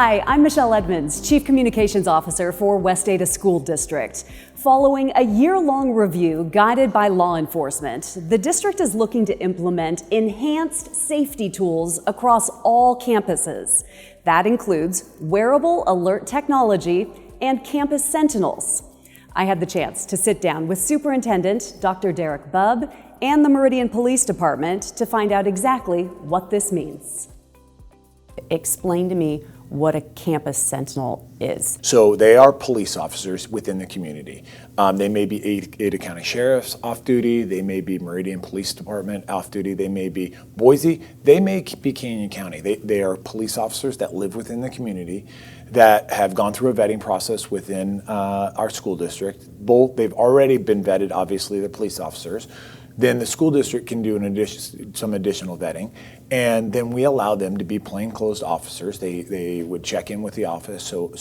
Hi, I'm Michelle Edmonds, Chief Communications Officer for West Ada School District. Following a year-long review guided by law enforcement, the district is looking to implement enhanced safety tools across all campuses. That includes wearable alert technology and Campus Sentinels. I had the chance to sit down with Superintendent Dr. Derek Bubb and the Meridian Police Department to find out exactly what this means. Explain to me what a Campus Sentinel is. So they are police officers within the community. They may be Ada County Sheriff's off duty, they may be Meridian Police Department off duty, they may be Boise, they may be Canyon County. They are police officers that live within the community that have gone through a vetting process within our school district. They've already been vetted, obviously, they're police officers. Then the school district can do some additional vetting, and then we allow them to be plainclothes officers. They would check in with the office so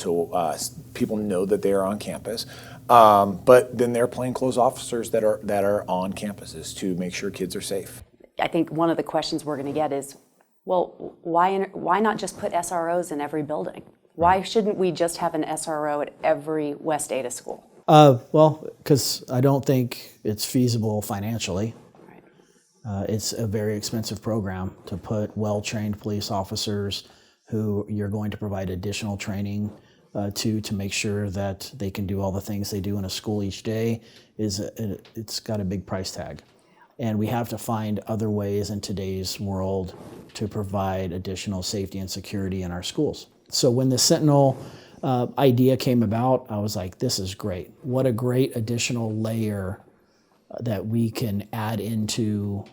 people know that they are on campus. But then they're plainclothes officers that are on campuses to make sure kids are safe. I think one of the questions we're going to get is, well, why not just put SROs in every building? Why shouldn't we just have an SRO at every West Ada school? Well, because I don't think it's feasible financially. Right. It's a very expensive program to put well-trained police officers who you're going to provide additional training to make sure that they can do all the things they do in a school each day. It's got a big price tag. And we have to find other ways in today's world to provide additional safety and security in our schools. So when the Sentinel idea came about, I was like, this is great. What a great additional layer that we can add into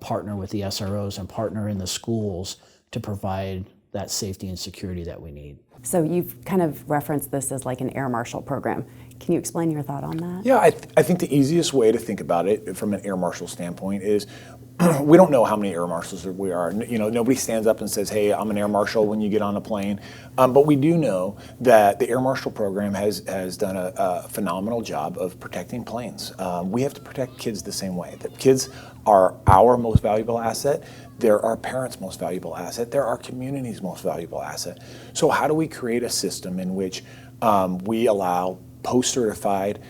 partner with the SROs and partner in the schools to provide that safety and security that we need. So you've kind of referenced this as like an Air Marshal program. Can you explain your thought on that? Yeah, I think the easiest way to think about it from an Air Marshal standpoint is we don't know how many Air Marshals we are. Nobody stands up and says, hey, I'm an Air Marshal when you get on a plane. But we do know that the Air Marshal program has done a phenomenal job of protecting planes. We have to protect kids the same way. The kids are our most valuable asset. They're our parents' most valuable asset. They're our community's most valuable asset. So how do we create a system in which we allow post-certified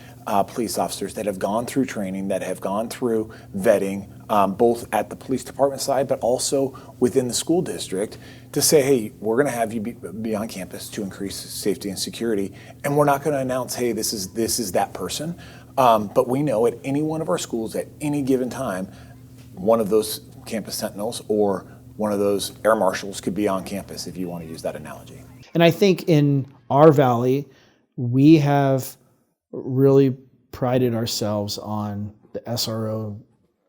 police officers that have gone through training, that have gone through vetting, both at the police department side, but also within the school district, to say, hey, we're going to have you be on campus to increase safety and security, and we're not going to announce, hey, this is that person, but we know at any one of our schools at any given time, one of those Campus Sentinels or one of those Air Marshals could be on campus, if you want to use that analogy. And I think in our valley, we have really prided ourselves on the SRO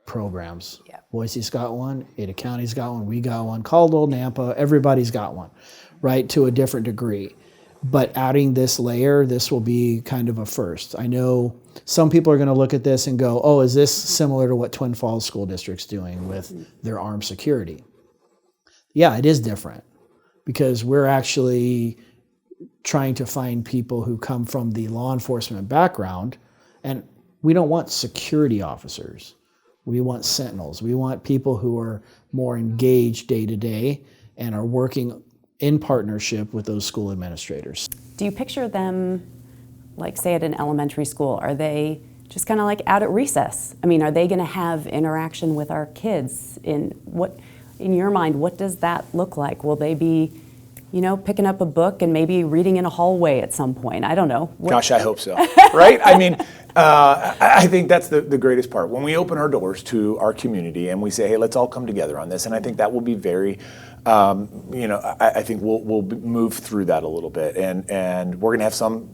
programs. Yeah. Boise's got one, Ada County's got one, we got one, Caldwell, Nampa, everybody's got one, right, to a different degree. But adding this layer, this will be kind of a first. I know some people are going to look at this and go, oh, is this similar to what Twin Falls School District's doing with their armed security? Yeah, it is different because we're actually trying to find people who come from the law enforcement background, and we don't want security officers. We want sentinels. We want people who are more engaged day to day and are working in partnership with those school administrators. Do you picture them, like say at an elementary school, are they just kind of like out at recess? I mean, are they going to have interaction with our kids? In your mind, what does that look like? Will they be picking up a book and maybe reading in a hallway at some point? I don't know. Gosh, I hope so, right? I mean, I think that's the greatest part. When we open our doors to our community and we say, hey, let's all come together on this, and I think that will be very, I think we'll move through that a little bit, and we're going to have some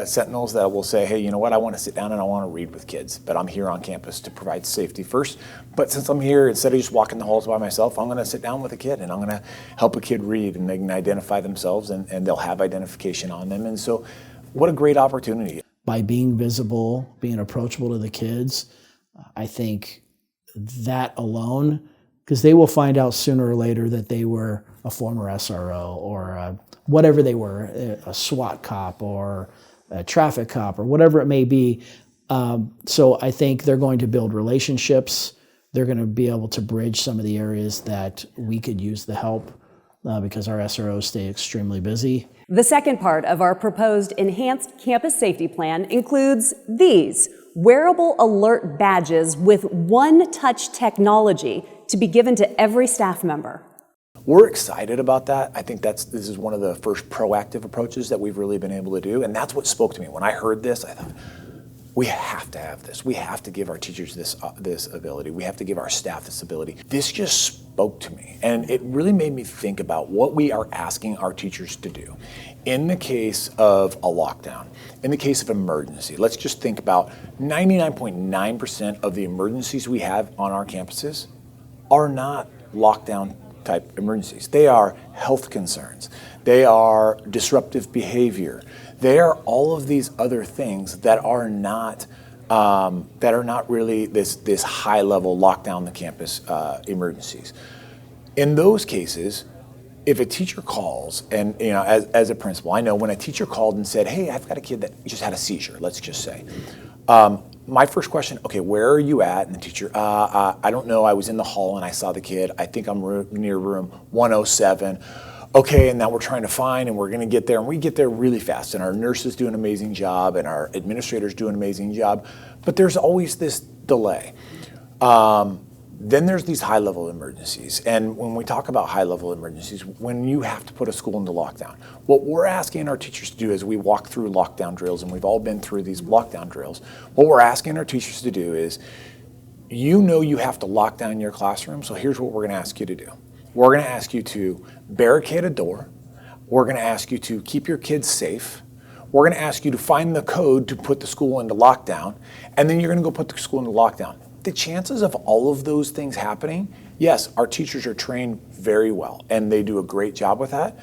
Sentinels that will say, hey, you know what, I want to sit down and I want to read with kids, but I'm here on campus to provide safety first. But since I'm here, instead of just walking the halls by myself, I'm going to sit down with a kid and I'm going to help a kid read, and they can identify themselves and they'll have identification on them. And so what a great opportunity. By being visible, being approachable to the kids, I think that alone, because they will find out sooner or later that they were a former SRO or whatever they were, a SWAT cop or a traffic cop or whatever it may be. So I think they're going to build relationships. They're going to be able to bridge some of the areas that we could use the help because our SROs stay extremely busy. The second part of our proposed enhanced campus safety plan includes these wearable alert badges with one-touch technology to be given to every staff member. We're excited about that. I think this is one of the first proactive approaches that we've really been able to do, and that's what spoke to me. When I heard this, I thought, we have to have this. We have to give our teachers this ability. We have to give our staff this ability. This just spoke to me, and it really made me think about what we are asking our teachers to do. In the case of a lockdown, in the case of emergency, let's just think about 99.9% of the emergencies we have on our campuses are not lockdown type emergencies. They are health concerns. They are disruptive behavior. They are all of these other things that are not really this high level lockdown the campus emergencies. In those cases, if a teacher calls, and as a principal, I know when a teacher called and said, "Hey, I've got a kid that just had a seizure," let's just say. My first question, okay, where are you at? And the teacher, I don't know. I was in the hall and I saw the kid. I think I'm near room 107. Okay, and now we're trying to find, and we're going to get there, and we get there really fast, and our nurses do an amazing job, and our administrators do an amazing job, but there's always this delay. Then there's these high-level emergencies, and when we talk about high-level emergencies, when you have to put a school into lockdown, what we're asking our teachers to do as we walk through lockdown drills, and we've all been through these lockdown drills, what we're asking our teachers to do is, you have to lock down your classroom, so here's what we're going to ask you to do. We're going to ask you to barricade a door. We're going to ask you to keep your kids safe. We're going to ask you to find the code to put the school into lockdown, and then you're going to go put the school into lockdown. The chances of all of those things happening, yes, our teachers are trained very well, and they do a great job with that,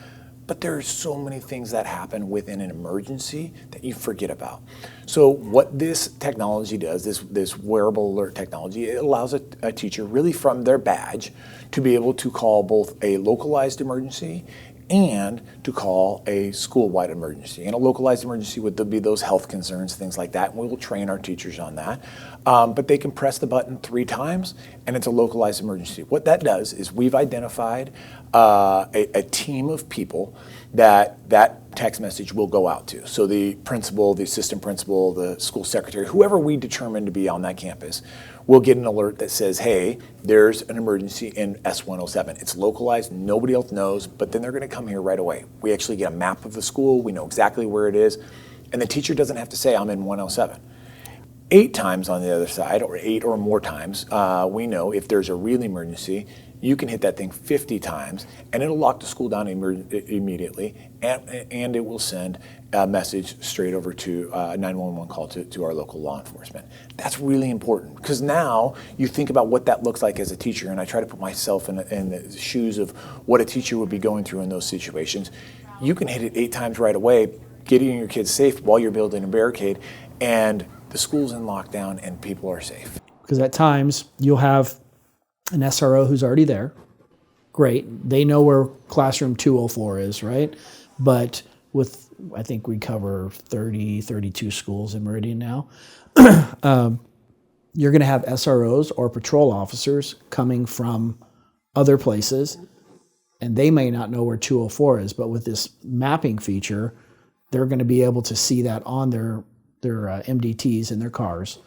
but there are so many things that happen within an emergency that you forget about. So what this technology does, this wearable alert technology, it allows a teacher really from their badge to be able to call both a localized emergency and to call a school-wide emergency. And a localized emergency would be those health concerns, things like that, and we will train our teachers on that. But they can press the button 3 times, and it's a localized emergency. What that does is we've identified a team of people that text message will go out to. So the principal, the assistant principal, the school secretary, whoever we determine to be on that campus, will get an alert that says, hey, there's an emergency in S107. It's localized, nobody else knows, but then they're going to come here right away. We actually get a map of the school, we know exactly where it is, and the teacher doesn't have to say, I'm in 107. 8 times on the other side, or 8 or more times, we know if there's a real emergency, you can hit that thing 50 times, and it'll lock the school down immediately, and it will send a message straight over to a 911 call to our local law enforcement. That's really important, because now you think about what that looks like as a teacher, and I try to put myself in the shoes of what a teacher would be going through in those situations. You can hit it 8 times right away, getting your kids safe while you're building a barricade, and the school's in lockdown and people are safe. Because at times you'll have an SRO who's already there. Great. They know where classroom 204 is, right? But I think we cover 32 schools in Meridian now. You're going to have SROs or patrol officers coming from other places, and they may not know where 204 is, but with this mapping feature, they're going to be able to see that on their MDTs in their cars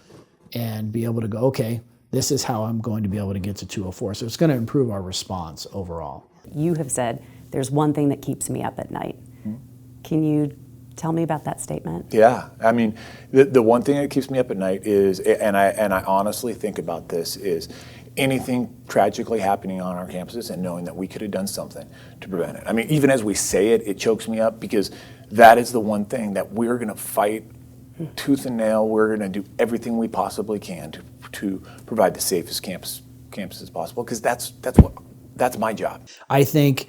and be able to go, okay, this is how I'm going to be able to get to 204. So it's going to improve our response overall. You have said, there's one thing that keeps me up at night. Mm-hmm. Can you tell me about that statement? Yeah, I mean, the one thing that keeps me up at night is, and I honestly think about this, is anything tragically happening on our campuses and knowing that we could have done something to prevent it. I mean, even as we say it, it chokes me up, because that is the one thing that we're going to fight tooth and nail. We're going to do everything we possibly can to provide the safest campus as possible, because that's my job. I think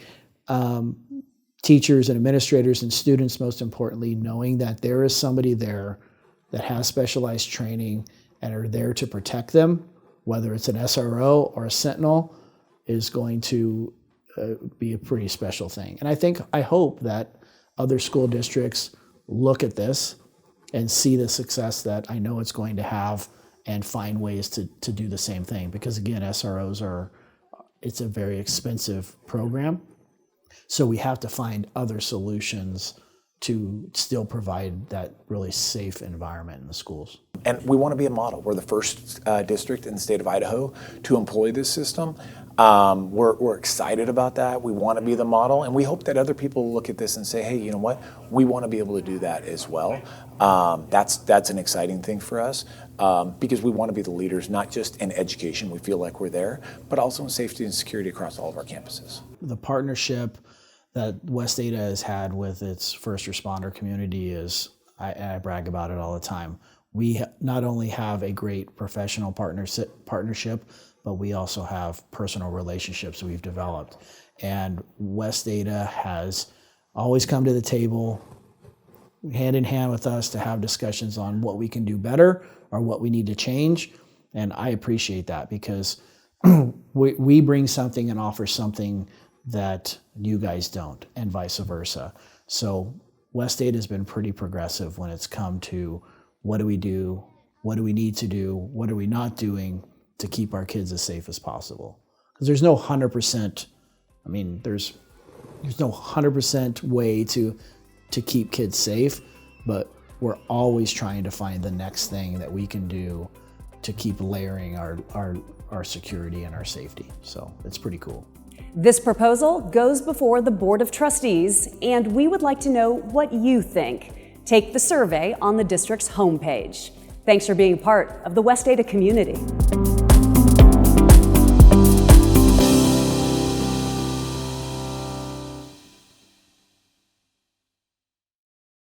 teachers and administrators and students, most importantly, knowing that there is somebody there that has specialized training and are there to protect them, whether it's an SRO or a Sentinel, is going to be a pretty special thing. And I hope that other school districts look at this and see the success that I know it's going to have and find ways to do the same thing. Because again, SROs it's a very expensive program. So we have to find other solutions to still provide that really safe environment in the schools. And we want to be a model. We're the first district in the state of Idaho to employ this system. We're excited about that. We want to be the model, and we hope that other people look at this and say, hey, you know what? We want to be able to do that as well. That's an exciting thing for us because we want to be the leaders, not just in education, we feel like we're there, but also in safety and security across all of our campuses. The partnership that West Ada has had with its first responder community is, I brag about it all the time. We not only have a great professional partnership, but we also have personal relationships we've developed. And West Ada has always come to the table hand in hand with us to have discussions on what we can do better or what we need to change. And I appreciate that because we bring something and offer something that you guys don't, and vice versa. So West Ada has been pretty progressive when it's come to what do we do, what do we need to do, what are we not doing to keep our kids as safe as possible. Because there's no 100%, there's no 100% way to keep kids safe, but we're always trying to find the next thing that we can do to keep layering our security and our safety. So it's pretty cool. This proposal goes before the Board of Trustees, and we would like to know what you think. Take the survey on the district's homepage. Thanks for being part of the West Ada community.